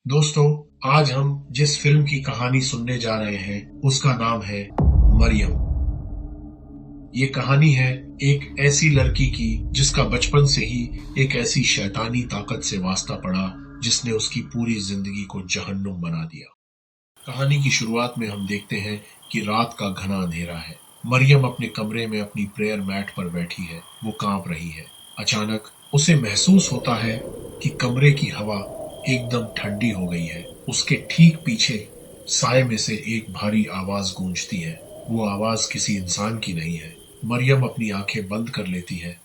दोस्तों, आज हम जिस फिल्म की कहानी सुनने जा रहे हैं उसका नाम है मरियम। ये कहानी है एक ऐसी लड़की की जिसका बचपन से ही एक ऐसी शैतानी ताकत से वास्ता पड़ा जिसने उसकी पूरी जिंदगी को जहन्नुम बना दिया। कहानी की शुरुआत में हम देखते हैं कि रात का घना अंधेरा है। मरियम अपने कमरे में अपनी प्रेयर मैट पर बैठी है। वो कांप रही है। अचानक उसे महसूस होता है कि कमरे की हवा एकदम ठंडी हो गई है। उसके ठीक पीछे साए में से एक भारी आवाज गूंजती है। वो आवाज किसी इंसान की नहीं है। मरियम अपनी आंखें बंद कर लेती है,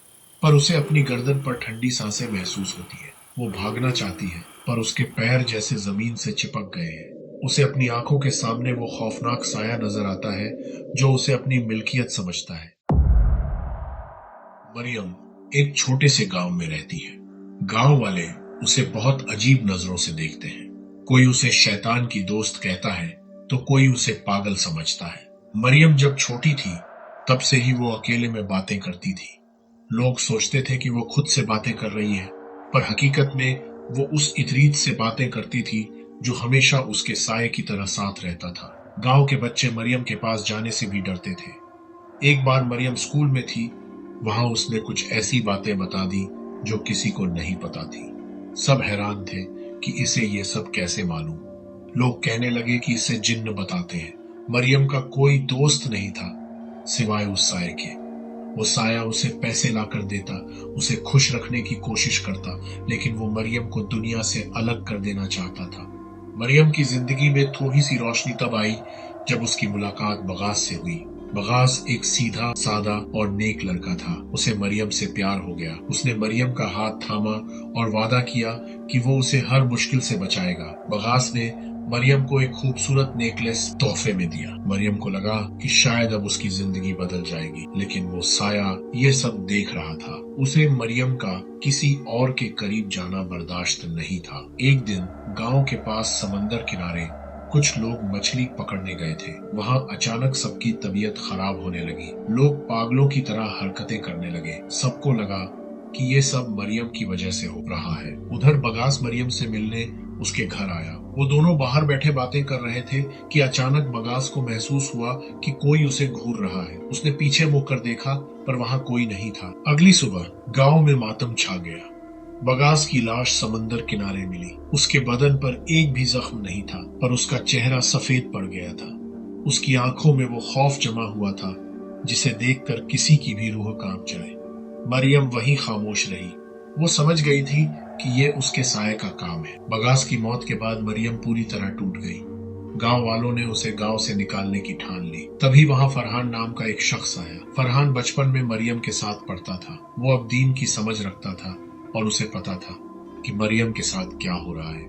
पर उसे अपनी गर्दन पर ठंडी सांसें महसूस होती है। वो भागना चाहती है, पर उसके पैर जैसे जमीन से चिपक गए हैं। उसे अपनी आंखों के सामने वो खौफनाक साया नजर आता है जो उसे अपनी मिल्कियत समझता है। मरियम एक छोटे से गांव में रहती है। गांव वाले उसे बहुत अजीब नजरों से देखते हैं। कोई उसे शैतान की दोस्त कहता है तो कोई उसे पागल समझता है। मरियम जब छोटी थी तब से ही वो अकेले में बातें करती थी। लोग सोचते थे कि वो खुद से बातें कर रही है, पर हकीकत में वो उस इतरीत से बातें करती थी जो हमेशा उसके साये की तरह साथ रहता था। गांव के बच्चे मरियम के पास जाने से भी डरते थे। एक बार मरियम स्कूल में थी। वहां उसने कुछ ऐसी बातें बता दी जो किसी को नहीं पता थी। सब हैरान थे कि इसे ये सब कैसे मालूम। लोग कहने लगे कि इसे जिन्न बताते हैं। मरियम का कोई दोस्त नहीं था सिवाय उस साये के। वो साया उसे पैसे लाकर देता, उसे खुश रखने की कोशिश करता, लेकिन वो मरियम को दुनिया से अलग कर देना चाहता था। मरियम की जिंदगी में थोड़ी सी रोशनी तब आई जब उसकी मुलाकात बगास से हुई। बगास एक सीधा, सादा और नेक लड़का था। उसे मरियम से प्यार हो गया। उसने मरियम का हाथ थामा और वादा किया कि वो उसे हर मुश्किल से बचाएगा। बगास ने मरियम को एक खूबसूरत नेकलेस तोहफे में दिया। मरियम को लगा कि शायद अब उसकी जिंदगी बदल जाएगी, लेकिन वो साया ये सब देख रहा था। उसे मरियम का किसी और के करीब जाना बर्दाश्त नहीं था। एक दिन गांव के पास समंदर किनारे कुछ लोग मछली पकड़ने गए थे। वहां अचानक सबकी तबीयत खराब होने लगी। लोग पागलों की तरह हरकतें करने लगे। सबको लगा कि ये सब मरियम की वजह से हो रहा है। उधर बगास मरियम से मिलने उसके घर आया। वो दोनों बाहर बैठे बातें कर रहे थे कि अचानक बगास को महसूस हुआ कि कोई उसे घूर रहा है। उसने पीछे मुड़कर देखा, पर वहां कोई नहीं था। अगली सुबह गांव में मातम छा गया। बगास की लाश समंदर किनारे मिली। उसके बदन पर एक भी जख्म नहीं था, पर उसका चेहरा सफेद पड़ गया था। उसकी आंखों में वो खौफ जमा हुआ था जिसे देखकर किसी की भी रूह कांप जाए। मरियम वहीं खामोश रही। वो समझ गई थी कि ये उसके साये का काम है। बगास की मौत के बाद मरियम पूरी तरह टूट गई। गांव वालों ने उसे गांव से निकालने की ठान ली। तभी वहां फरहान नाम का एक शख्स आया। फरहान बचपन में मरियम के साथ पढ़ता था। वो अब दीन की समझ रखता था और उसे पता था कि मरियम के साथ क्या हो रहा है।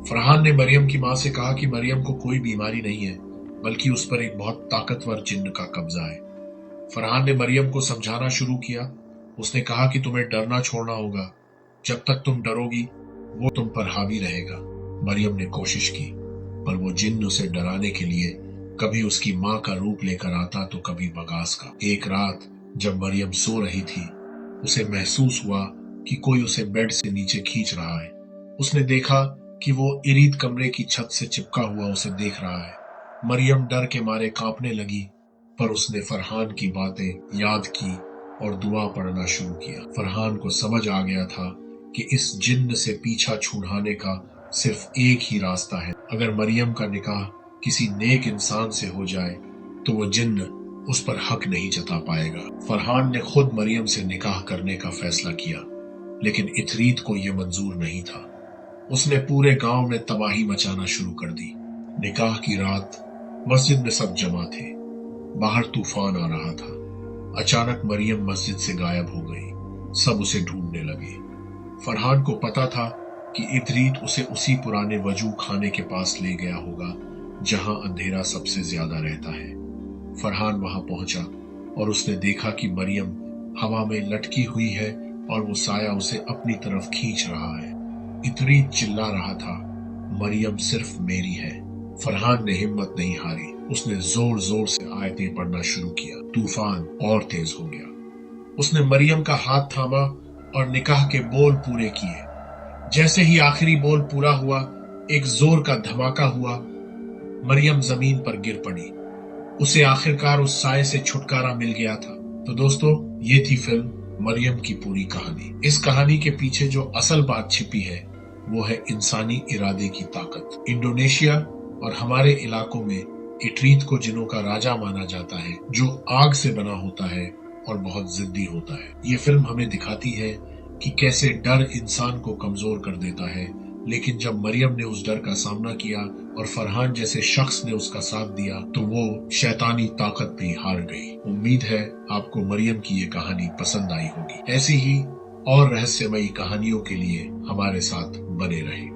फरहान ने मरियम की मां से कहा कि मरियम को कोई बीमारी नहीं है, बल्कि उस पर एक बहुत ताकतवर जिन्न का कब्जा है। फरहान ने मरियम को समझाना शुरू किया। उसने कहा कि तुम्हें डरना छोड़ना होगा। जब तक तुम डरोगी वो तुम पर हावी रहेगा। मरियम ने कोशिश की, पर वो जिन्न उसे डराने के लिए कभी उसकी मां का रूप लेकर आता तो कभी बगास का। एक रात जब मरियम सो रही थी, उसे महसूस हुआ कि कोई उसे बेड से नीचे खींच रहा है। उसने देखा कि वो इरीद कमरे की छत से चिपका हुआ उसे देख रहा है। मरियम डर के मारे कांपने लगी, पर उसने फरहान की बातें याद की और दुआ पढ़ना शुरू किया। फरहान को समझ आ गया था कि इस जिन्न से पीछा छुड़ाने का सिर्फ एक ही रास्ता है। अगर मरियम का निकाह किसी नेक इंसान से हो जाए तो वो जिन्न उस पर हक नहीं जता पाएगा। फरहान ने खुद मरियम से निकाह करने का फैसला किया, लेकिन इतरीत को यह मंजूर नहीं था। उसने पूरे गांव में तबाही मचाना शुरू कर दी। निकाह की रात मस्जिद में सब जमा थे। बाहर तूफान आ रहा था। अचानक मरियम मस्जिद से गायब हो गई। सब उसे ढूंढने लगे। फरहान को पता था कि इतरीत उसे उसी पुराने वजू खाने के पास ले गया होगा जहां अंधेरा सबसे ज्यादा रहता है। फरहान वहां पहुंचा और उसने देखा कि मरियम हवा में लटकी हुई है और वो साया उसे अपनी तरफ खींच रहा है। इतरीत चिल्ला रहा था, मरियम सिर्फ मेरी है। फरहान ने हिम्मत नहीं हारी। उसने जोर जोर से आयतें पढ़ना शुरू किया। तूफान और तेज हो गया। उसने मरियम का हाथ थामा और निकाह के बोल पूरे किए। जैसे ही आखिरी बोल पूरा हुआ, एक जोर का धमाका हुआ, मरियम जमीन पर गिर पड़ी। उसे आखिरकार उस साए से छुटकारा मिल गया था। तो दोस्तों, ये थी फिल्म मरियम की पूरी कहानी। इस कहानी के पीछे जो असल बात छिपी है वो है इंसानी इरादे की ताकत। इंडोनेशिया और हमारे इलाकों में इटरीत को जिनों का राजा माना जाता है, जो आग से बना होता है और बहुत जिद्दी होता है। ये फिल्म हमें दिखाती है कि कैसे डर इंसान को कमजोर कर देता है, लेकिन जब मरियम ने उस डर का सामना किया और फरहान जैसे शख्स ने उसका साथ दिया तो वो शैतानी ताकत भी हार गई। उम्मीद है आपको मरियम की ये कहानी पसंद आई होगी। ऐसी ही और रहस्यमयी कहानियों के लिए हमारे साथ बने रहें।